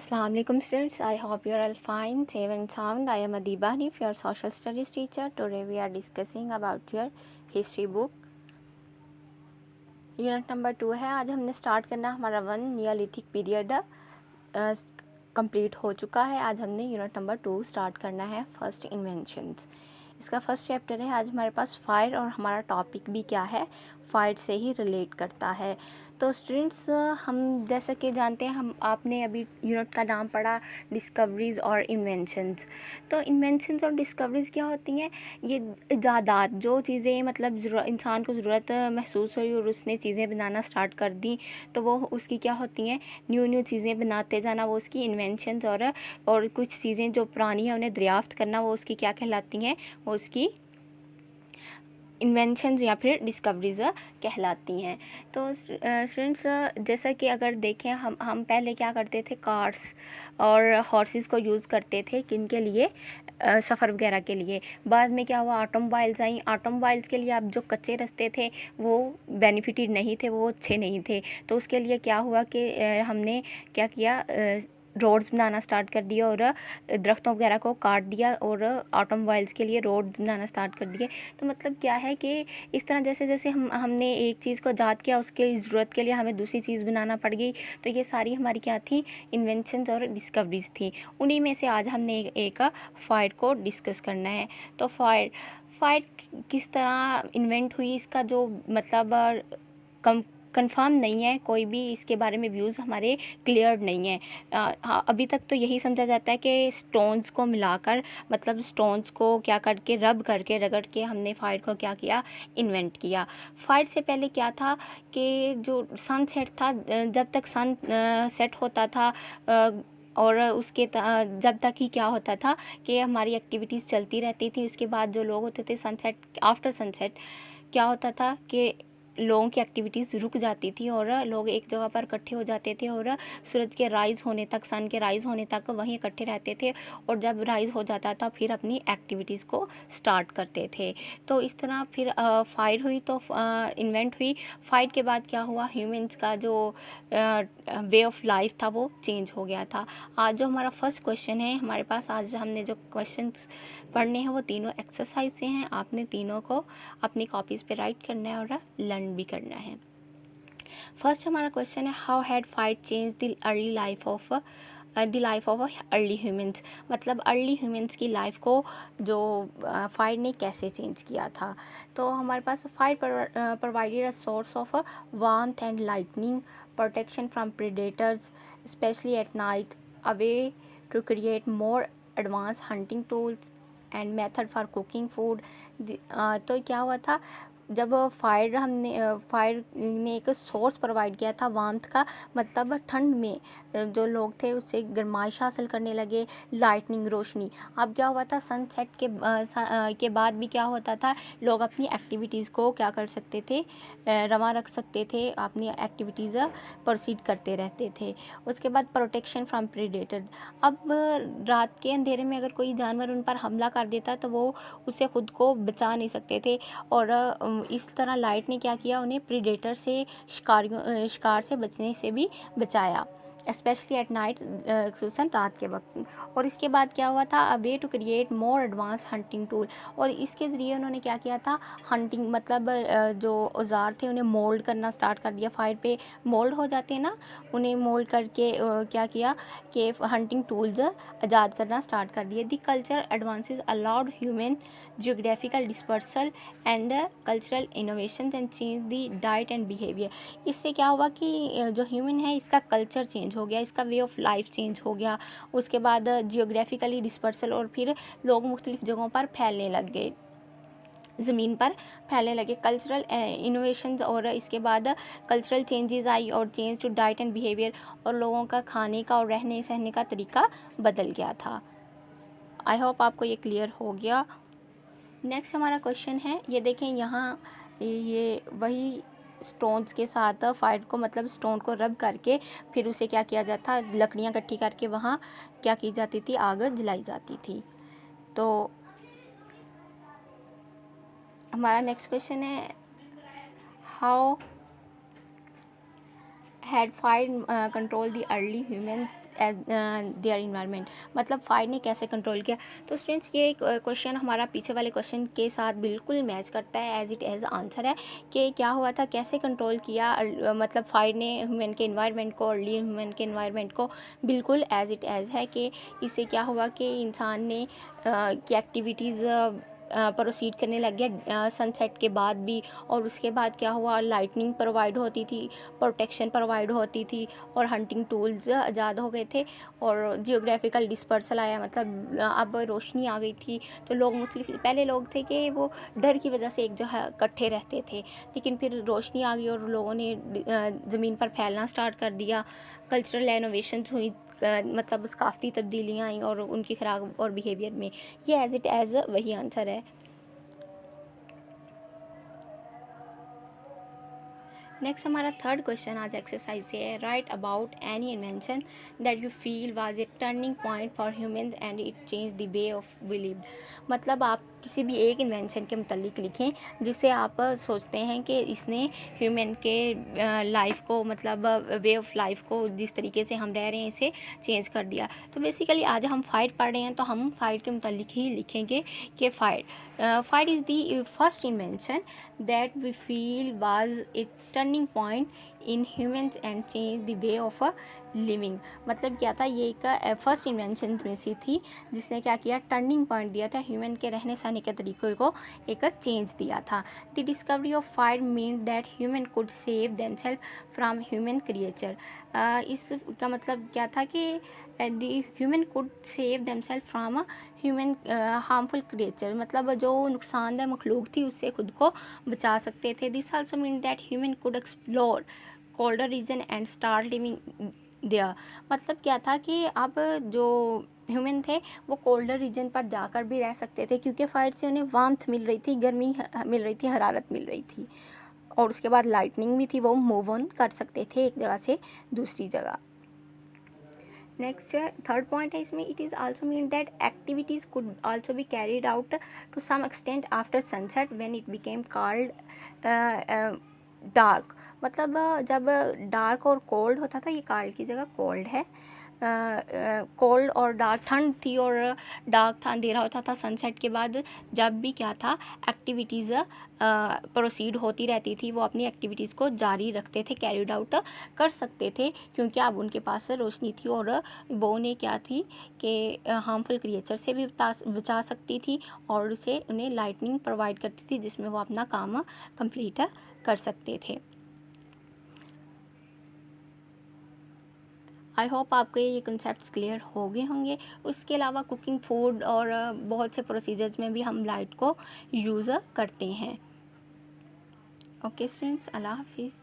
Assalamualaikum students, I hope you are all fine, safe and sound. I am Adiba Hanif, your social studies teacher. Today we are discussing about your history book. Unit number 2 है. आज हमने start करना हमारा 1 Neolithic period complete हो चुका है. आज हमने यूनिट नंबर 2 स्टार्ट करना है, फर्स्ट इन्वेंशंस. इसका फर्स्ट चैप्टर है. आज हमारे पास फायर और हमारा टॉपिक भी क्या है, फायर से ही रिलेट करता है. तो स्टूडेंट्स, हम जैसा कि जानते हैं, हम आपने अभी यूनिट का नाम पढ़ा डिस्कवरीज़ और इन्वेंशंस. तो इन्वेंशंस और डिस्कवरीज़ क्या होती हैं? ये इजादात, जो चीज़ें मतलब इंसान को ज़रूरत महसूस हुई और उसने चीज़ें बनाना स्टार्ट कर दी, तो वो उसकी क्या होती हैं, न्यू न्यू चीज़ें बनाते जाना, वो उसकी इन्वेंशंस. और कुछ चीज़ें जो पुरानी हैं उन्हें दरियाफ्त करना, वो उसकी क्या कहलाती हैं, वो उसकी इन्वेंशंस या फिर डिस्कवरीज़ कहलाती हैं. तो स्टूडेंट्स, जैसा कि अगर देखें, हम पहले क्या करते थे, कार्स और हॉर्सेस को यूज़ करते थे किन के लिए, सफ़र वगैरह के लिए. बाद में क्या हुआ, ऑटोमोबाइल्स आई. ऑटोमोबाइल्स के लिए अब जो कच्चे रास्ते थे वो बेनिफिटेड नहीं थे, वो अच्छे नहीं थे. तो उसके लिए क्या हुआ कि हमने क्या किया, रोड्स बनाना स्टार्ट कर दिया और दरख्तों वगैरह को काट दिया और ऑटोमोबाइल्स के लिए रोड बनाना स्टार्ट कर दिए. तो मतलब क्या है कि इस तरह जैसे जैसे हमने एक चीज़ को ईजाद किया, उसके ज़रूरत के लिए हमें दूसरी चीज़ बनाना पड़ गई. तो ये सारी हमारी क्या थी, इन्वेंशंस और डिस्कवरीज थी. उन्हीं में से आज हमने एक फायर को डिस्कस करना है. तो फायर फायर किस तरह इन्वेंट हुई, इसका जो मतलब कंफर्म नहीं है, कोई भी इसके बारे में व्यूज़ हमारे क्लियर नहीं है. हाँ, अभी तक तो यही समझा जाता है कि स्टोन्स को मिलाकर, मतलब स्टोन्स को क्या करके रब करके रगड़ के हमने फायर को क्या किया, इन्वेंट किया. फायर से पहले क्या था कि जो सन सेट था, जब तक सन सेट होता था और उसके जब तक ही क्या होता था कि हमारी एक्टिविटीज़ चलती रहती थी. उसके बाद जो लोग होते थे, सनसेट आफ्टर सनसेट क्या होता था कि लोगों की एक्टिविटीज़ रुक जाती थी और लोग एक जगह पर इकट्ठे हो जाते थे और सूरज के राइज़ होने तक, सन के राइज़ होने तक वहीं इकट्ठे रहते थे. और जब राइज़ हो जाता था फिर अपनी एक्टिविटीज़ को स्टार्ट करते थे. तो इस तरह फिर फायर हुई, तो इन्वेंट हुई. फायर के बाद क्या हुआ, ह्यूमंस का जो वे ऑफ लाइफ था वो चेंज हो गया था. आज जो हमारा फर्स्ट क्वेश्चन है हमारे पास, आज हमने जो क्वेश्चंस पढ़ने हैं वो तीनों एक्सरसाइज से हैं. आपने तीनों को अपनी कॉपीज़ पे राइट करना है और लर्न भी करना है. फर्स्ट हमारा क्वेश्चन है, how had fire change the early life of early humans. मतलब अर्ली ह्यूमंस की लाइफ को जो फायर ने कैसे चेंज किया था. तो हमारे पास fire provided a source of warmth and lightning, protection from predators specially at night, a way to create more advance hunting tools and method for cooking food. तो क्या हुआ था, जब फायर ने एक सोर्स प्रोवाइड किया था वार्मथ का, मतलब ठंड में जो लोग थे उससे गर्माइश हासिल करने लगे, लाइटनिंग रोशनी. अब क्या हुआ था, सनसेट के बाद भी क्या होता था, लोग अपनी एक्टिविटीज़ को क्या कर सकते थे, रवा रख सकते थे, अपनी एक्टिविटीज़ प्रोसीड करते रहते थे. उसके बाद प्रोटेक्शन फ्रॉम प्रेडेटर्स. अब रात के अंधेरे में अगर कोई जानवर उन पर हमला कर देता तो वो उससे ख़ुद को बचा नहीं सकते थे. और इस तरह लाइट ने क्या किया, उन्हें प्रीडेटर से, शिकार से बचने से भी बचाया, स्पेशली एट नाइट, खुसूसन रात के वक्त. और इसके बाद क्या हुआ था, a way to create more advance hunting tool. और इसके ज़रिए उन्होंने क्या किया था, हंटिंग मतलब जो औजार थे उन्हें मोल्ड करना स्टार्ट कर दिया. फायर पे मोल्ड हो जाते हैं ना, उन्हें मोल्ड करके क्या किया कि हंटिंग टूल्स ईजाद करना स्टार्ट कर दिए. The culture advances allowed human geographical dispersal and cultural innovation and change the diet and behaviour. इससे क्या हुआ कि जो ह्यूमन है इसका कल्चर चेंज हो गया, इसका वे ऑफ लाइफ चेंज हो गया. उसके बाद जियोग्राफिकली डिस्पर्सल, और फिर लोग मुख्तलिफ जगहों पर फैलने लग गए, ज़मीन पर फैलने लगे. कल्चरल इनोवेशंस, और इसके बाद कल्चरल चेंजेस आई और change to diet and behaviour, और लोगों का खाने का और रहने सहने का तरीका बदल गया था. आई होप आपको ये क्लियर हो गया. नेक्स्ट हमारा क्वेश्चन है, ये देखें यहाँ, ये वही स्टोन्स के साथ फायर को, मतलब स्टोन को रब करके फिर उसे क्या किया जाता, लकड़ियाँ इकट्ठी करके वहाँ क्या की जाती थी, आग जलाई जाती थी. तो हमारा नेक्स्ट क्वेश्चन है, how had fire control the early humans as their environment, मतलब फायर ने कैसे कंट्रोल किया। तो स्टूडेंट्स ये क्वेश्चन हमारा पीछे वाले क्वेश्चन के साथ बिल्कुल मैच करता है, एज इट एज आंसर है कि क्या हुआ था, कैसे कंट्रोल किया मतलब फायर ने ह्यूमन के इन्वायरमेंट को, अर्ली ह्यूमन के इन्वायरमेंट को, बिल्कुल एज इट एज है कि इससे क्या हुआ कि इंसान ने की एक्टिविटीज़ प्रोसीड करने लग गया सनसेट के बाद भी, और उसके बाद क्या हुआ, लाइटनिंग प्रोवाइड होती थी, प्रोटेक्शन प्रोवाइड होती थी, और हंटिंग टूल्स आज़ाद हो गए थे, और जियोग्राफिकल डिस्पर्सल आया, मतलब अब रोशनी आ गई थी। तो लोग मुख्तलिफ, पहले लोग थे कि वो डर की वजह से एक जगह इकट्ठे रहते थे, लेकिन फिर रोशनी आ गई और लोगों ने ज़मीन पर फैलना स्टार्ट कर दिया, कल्चरल इनोवेशंस हुई, मतलब सकाफ़ती तब्दीलियाँ आई और उनकी खुराक और बिहेवियर में। ये एज इट एज वही आंसर है। नेक्स्ट हमारा थर्ड क्वेश्चन आज एक्सरसाइज से है, write about any invention that you feel was a turning point for humans and it change the way of we lived. मतलब आप किसी भी एक इन्वेंशन के मुतालिक लिखें जिससे आप सोचते हैं कि इसने ह्यूमन के लाइफ को, मतलब वे ऑफ लाइफ को, जिस तरीके से हम रह रहे हैं, इसे चेंज कर दिया। तो बेसिकली आज हम फायर पढ़ रहे हैं तो हम फायर के मुतालिक ही लिखेंगे कि fire is the first invention that we feel was a turning point in humans and changed the way of living. मतलब क्या था, ये एक फर्स्ट इन्वेंशन में से थी जिसने क्या किया, टर्निंग पॉइंट दिया था, ह्यूमन के रहने सहने के तरीक़ों को एक चेंज दिया था। The discovery of fire mean that human could save themselves from human creature. इसका मतलब क्या था कि the human could save themselves from human harmful creature, मतलब जो नुकसानदेह मखलूक थी उससे खुद को बचा सकते थे। This also mean that human could explore colder region and start living there. मतलब क्या था कि अब जो ह्यूमन थे वो कोल्डर रीजन पर जाकर भी रह सकते थे, क्योंकि फायर से उन्हें वार्मथ मिल रही थी, गर्मी मिल रही थी, हरारत मिल रही थी, और उसके बाद लाइटनिंग भी थी, वो मूव ऑन कर सकते थे एक जगह से दूसरी जगह। नेक्स्ट थर्ड पॉइंट है इसमें, it is also mean that activities could also be carried out to some extent after sunset when it became cold dark. मतलब जब डार्क और कोल्ड होता था, ये कॉल्ड की जगह कोल्ड है, कोल्ड और डार्क, ठंड थी और डार्क था, अंधेरा होता था सनसेट के बाद, जब भी क्या था, एक्टिविटीज़ प्रोसीड होती रहती थी, वो अपनी एक्टिविटीज़ को जारी रखते थे, कैरिड आउट कर सकते थे, क्योंकि अब उनके पास रोशनी थी और वो उन्हें क्या थी कि हार्मफुल क्रिएचर से भी बचा सकती थी, और उसे उन्हें लाइटनिंग प्रोवाइड करती थी जिसमें वो अपना काम कंप्लीट कर सकते थे। आई होप आपको ये कंसेप्ट क्लियर हो गए होंगे। उसके अलावा कुकिंग, फूड और बहुत से प्रोसीजर्स में भी हम लाइट को यूज़ करते हैं। ओके स्टूडेंट्स, अल्लाह हाफिज़।